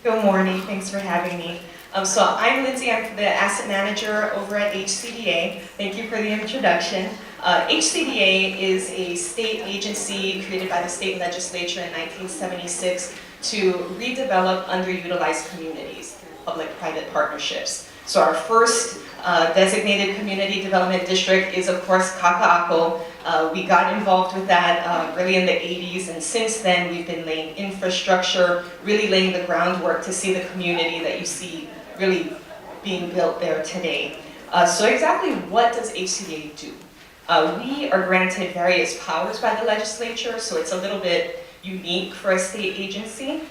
Good morning, thanks for having me. So I'm Lindsay, I'm the asset manager over at HCDA. Thank you for the introduction. HCDA is a state agency created by the state legislature in 1976 to redevelop underutilized communities through public-private partnerships. So our first designated community development district is, of course, Kaka'ako. We got involved with that really in the 80s, and since then we've been laying infrastructure, really laying the groundwork to see the community that you see really being built there today. So exactly what does HCDA do? We are granted various powers by the legislature, so it's a little bit unique for a state agency.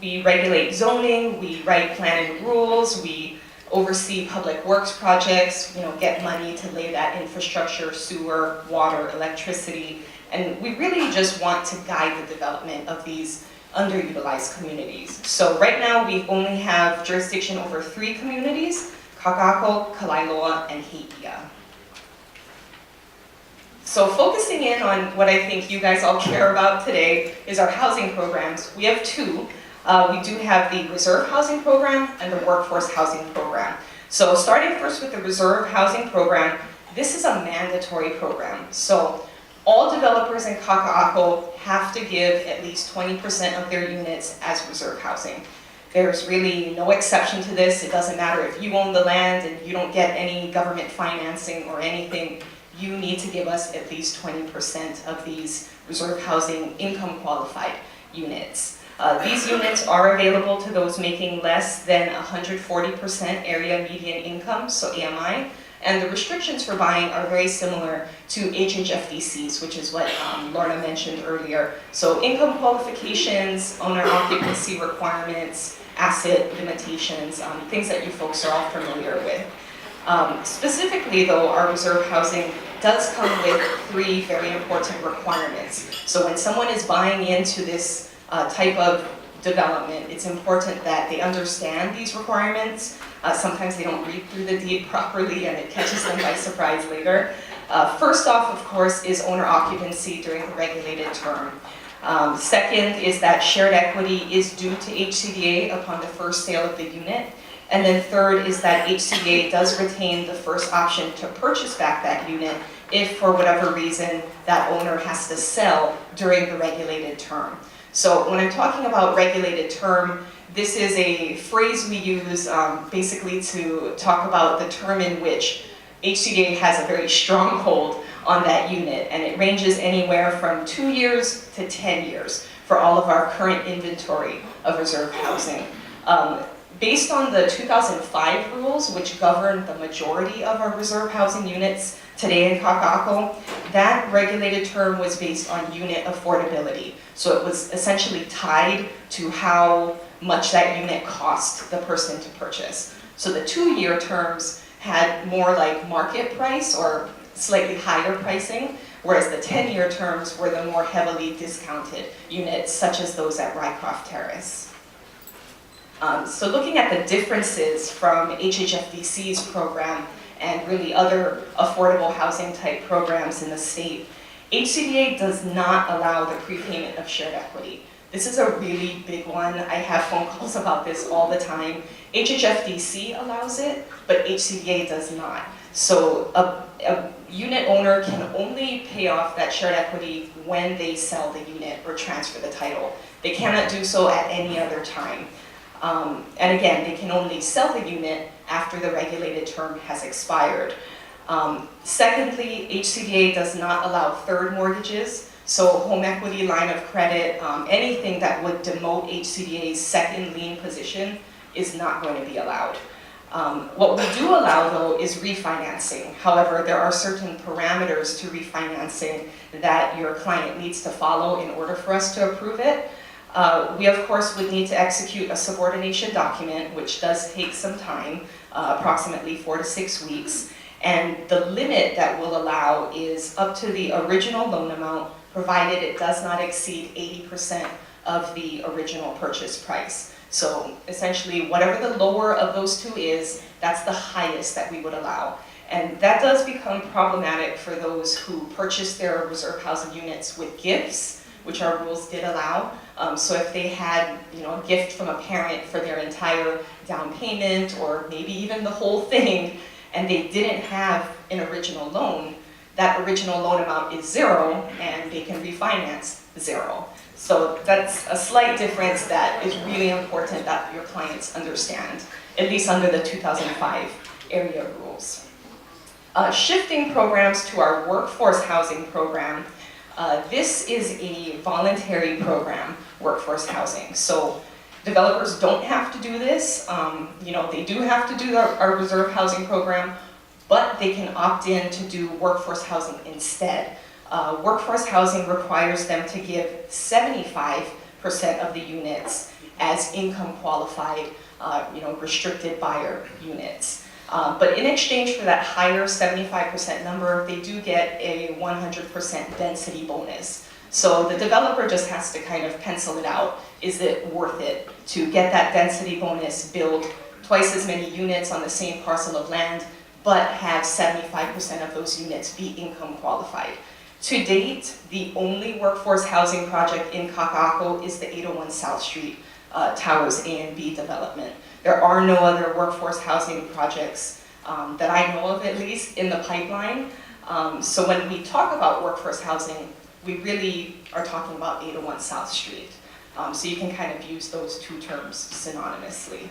We regulate zoning, we write planning rules, we oversee public works projects, get money to lay that infrastructure, sewer, water, electricity, and we really just want to guide the development of these underutilized communities. So right now we only have jurisdiction over 3 communities: Kaka'ako, Kalailoa, and Hei'ia. So focusing in on what I think you guys all care about today is our housing programs. We have 2. We do have the Reserve Housing Program and the Workforce Housing Program. So starting first with the Reserve Housing Program, this is a mandatory program. So all developers in Kaka'ako have to give at least 20% of their units as reserve housing. There's really no exception to this. It doesn't matter if you own the land and you don't get any government financing or anything, you need to give us at least 20% of these reserve housing income qualified units. These units are available to those making less than 140% area median income, so AMI, and the restrictions for buying are very similar to HHFDCs, which is what Lorna mentioned earlier. So income qualifications, owner occupancy requirements, asset limitations, things that you folks are all familiar with. Specifically though, our reserve housing does come with 3 very important requirements. So when someone is buying into this type of development, it's important that they understand these requirements. Sometimes they don't read through the deed properly and it catches them by surprise later. First off, of course, is owner occupancy during the regulated term. Second is that shared equity is due to HCDA upon the first sale of the unit. And then third is that HCDA does retain the first option to purchase back that unit if, for whatever reason, that owner has to sell during the regulated term. So when I'm talking about regulated term, this is a phrase we use basically to talk about the term in which HCDA has a very strong hold on that unit, and it ranges anywhere from 2 years to 10 years for all of our current inventory of reserve housing. Based on the 2005 rules, which govern the majority of our reserve housing units today in Kaka'ako, that regulated term was based on unit affordability. So it was essentially tied to how much that unit cost the person to purchase. So the 2-year terms had more like market price or slightly higher pricing, whereas the 10-year terms were the more heavily discounted units, such as those at Rycroft Terrace. So looking at the differences from HHFDC's program and really other affordable housing type programs in the state, HCDA does not allow the prepayment of shared equity. This is a really big one. I have phone calls about this all the time. HHFDC allows it, but HCDA does not. So a unit owner can only pay off that shared equity when they sell the unit or transfer the title. They cannot do so at any other time. And again, they can only sell the unit after the regulated term has expired. Secondly, HCDA does not allow third mortgages, so home equity line of credit, anything that would demote HCDA's second lien position is not going to be allowed. What we do allow though is refinancing. However, there are certain parameters to refinancing that your client needs to follow in order for us to approve it. We of course would need to execute a subordination document, which does take some time, approximately 4 to 6 weeks. And the limit that we'll allow is up to the original loan amount, provided it does not exceed 80% of the original purchase price. So essentially, whatever the lower of those two is, that's the highest that we would allow. And that does become problematic for those who purchase their reserve housing units with gifts, which our rules did allow. So if they had, a gift from a parent for their entire down payment, or maybe even the whole thing, and they didn't have an original loan, that original loan amount is zero, and they can refinance zero. So that's a slight difference that is really important that your clients understand, at least under the 2005 area rules. Shifting programs to our workforce housing program. This is a voluntary program, workforce housing. So developers don't have to do this. They do have to do our reserve housing program, but they can opt in to do workforce housing instead. Workforce housing requires them to give 75% of the units as income qualified, restricted buyer units. But in exchange for that higher 75% number, they do get a 100% density bonus. So the developer just has to kind of pencil it out. Is it worth it to get that density bonus, build twice as many units on the same parcel of land, but have 75% of those units be income qualified? To date, the only workforce housing project in Kaka'ako is the 801 South Street Towers A and B development. There are no other workforce housing projects that I know of, at least, in the pipeline. So when we talk about workforce housing, we really are talking about 801 South Street. So you can kind of use those two terms synonymously.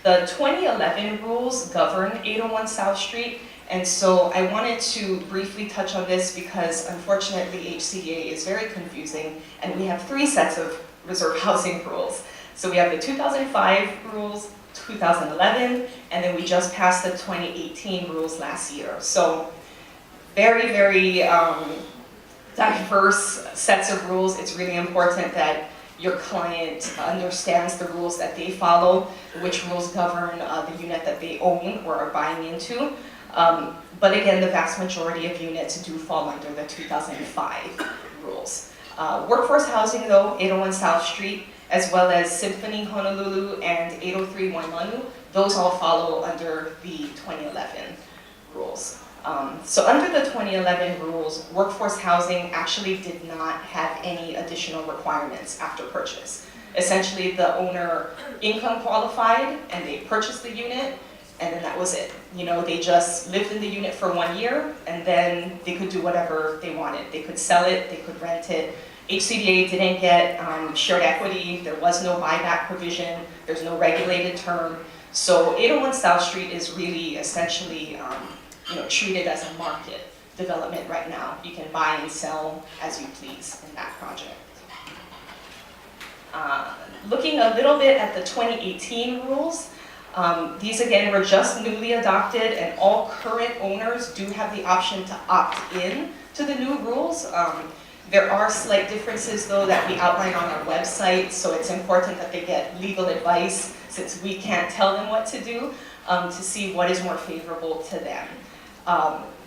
The 2011 rules govern 801 South Street, and so I wanted to briefly touch on this because unfortunately HCDA is very confusing, and we have 3 sets of reserve housing rules. So we have the 2005 rules, 2011, and then we just passed the 2018 rules last year. So very, very diverse sets of rules. It's really important that your client understands the rules that they follow, which rules govern the unit that they own or are buying into. But again, the vast majority of units do fall under the 2005 rules. Workforce housing though, 801 South Street, as well as Symphony Honolulu and 803 Waimanu, those all follow under the 2011 rules. So under the 2011 rules, workforce housing actually did not have any additional requirements after purchase. Essentially, the owner income qualified and they purchased the unit, and then that was it. They just lived in the unit for 1 year, and then they could do whatever they wanted. They could sell it, they could rent it. HCDA didn't get shared equity, there was no buyback provision, there's no regulated term. So 801 South Street is really essentially treated as a market development right now. You can buy and sell as you please in that project. Looking a little bit at the 2018 rules, these again were just newly adopted, and all current owners do have the option to opt in to the new rules. There are slight differences though that we outline on our website, so it's important that they get legal advice since we can't tell them what to do to see what is more favorable to them.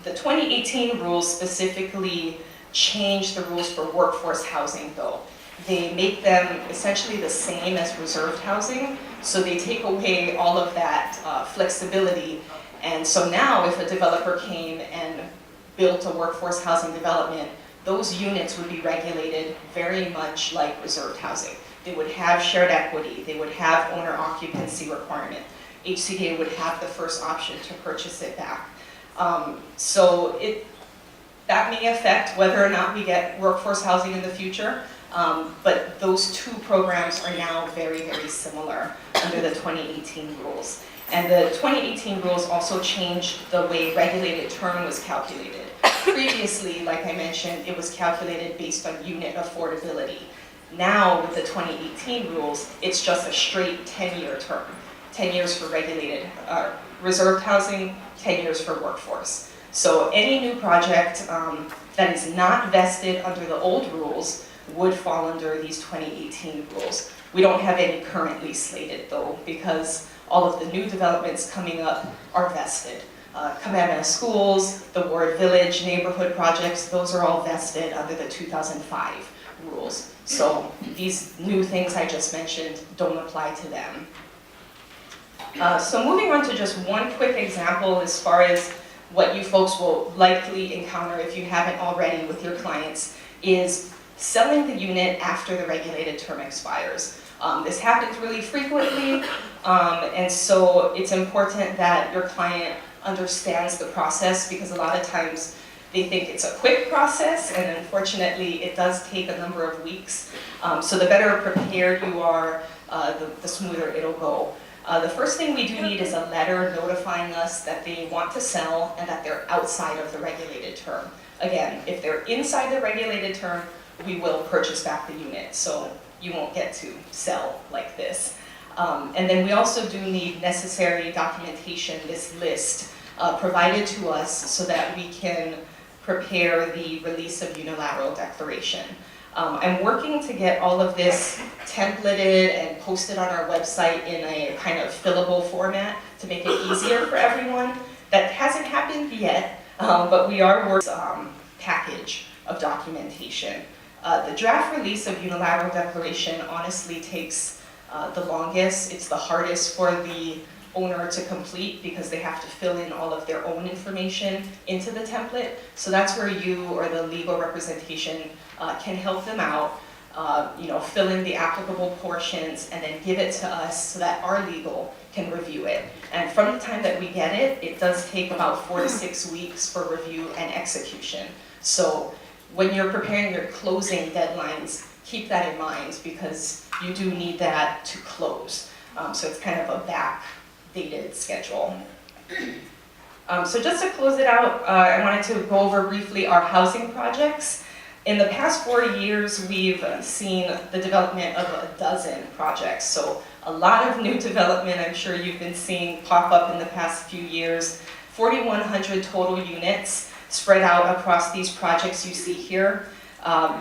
The 2018 rules specifically change the rules for workforce housing though. They make them essentially the same as reserved housing, so they take away all of that flexibility. And so now if a developer came and built a workforce housing development, those units would be regulated very much like reserved housing. They would have shared equity, they would have owner occupancy requirement. HCDA would have the first option to purchase it back. So that may affect whether or not we get workforce housing in the future, but those two programs are now very, very similar under the 2018 rules. And the 2018 rules also changed the way regulated term was calculated. Previously, like I mentioned, it was calculated based on unit affordability. Now, with the 2018 rules, it's just a straight 10-year term. 10 years for regulated reserved housing, 10 years for workforce. So any new project that is not vested under the old rules would fall under these 2018 rules. We don't have any currently slated though, because all of the new developments coming up are vested. Kamehameha Schools, the Ward Village neighborhood projects, those are all vested under the 2005 rules. So these new things I just mentioned don't apply to them. So moving on to just one quick example as far as what you folks will likely encounter if you haven't already with your clients is selling the unit after the regulated term expires. This happens really frequently, and so it's important that your client understands the process, because a lot of times they think it's a quick process, and unfortunately it does take a number of weeks. So the better prepared you are, the smoother it'll go. The first thing we do need is a letter notifying us that they want to sell and that they're outside of the regulated term. Again, if they're inside the regulated term, we will purchase back the unit, so you won't get to sell like this. And then we also do need necessary documentation, this list, provided to us so that we can prepare the release of unilateral declaration. I'm working to get all of this templated and posted on our website in a kind of fillable format to make it easier for everyone. That hasn't happened yet, but we are working on a package of documentation. The draft release of unilateral declaration honestly takes the longest. It's the hardest for the owner to complete because they have to fill in all of their own information into the template. So that's where you or the legal representation can help them out, fill in the applicable portions and then give it to us so that our legal can review it. And from the time that we get it, it does take about 4 to 6 weeks for review and execution. So when you're preparing your closing deadlines, keep that in mind because you do need that to close. So it's kind of a backdated schedule. So just to close it out, I wanted to go over briefly our housing projects. In the past 4 years, we've seen the development of a dozen projects. So a lot of new development I'm sure you've been seeing pop up in the past few years. 4,100 total units spread out across these projects you see here.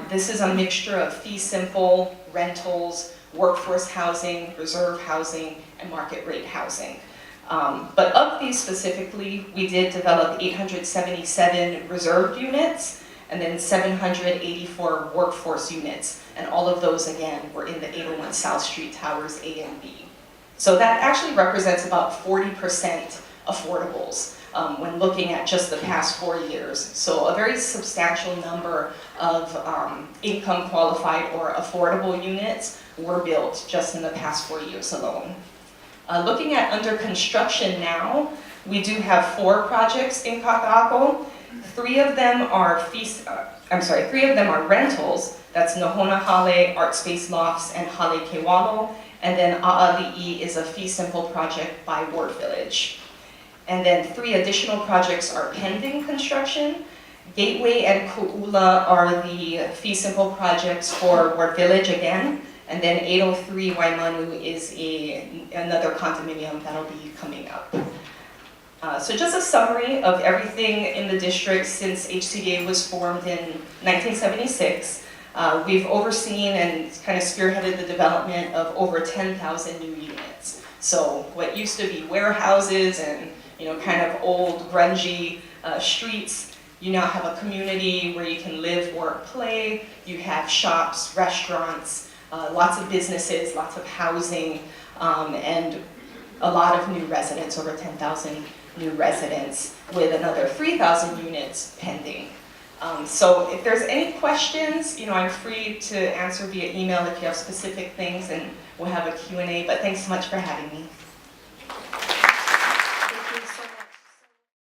This is a mixture of fee simple, rentals, workforce housing, reserve housing, and market rate housing. But of these specifically, we did develop 877 reserved units and then 784 workforce units. And all of those, again, were in the 801 South Street Towers A and B. So that actually represents about 40% affordables when looking at just the past 4 years. So a very substantial number of income qualified or affordable units were built just in the past 4 years alone. Looking at under construction now, we do have 4 projects in Kaka'ako. 3 of them are rentals. That's Nohona Hale, Art Space Lofts, and Hale Kewalo. And then A'ali'i is a fee simple project by Ward Village. And then 3 additional projects are pending construction. Gateway and Ku'ula are the fee simple projects for Ward Village again. And then 803 Waimanu is another condominium that'll be coming up. So just a summary of everything in the district since HCDA was formed in 1976. We've overseen and kind of spearheaded the development of over 10,000 new units. So what used to be warehouses and kind of old grungy streets, you now have a community where you can live, work, play. You have shops, restaurants, lots of businesses, lots of housing, and a lot of new residents, over 10,000 new residents, with another 3,000 units pending. So if there's any questions, I'm free to answer via email if you have specific things, and we'll have a Q&A, but thanks so much for having me.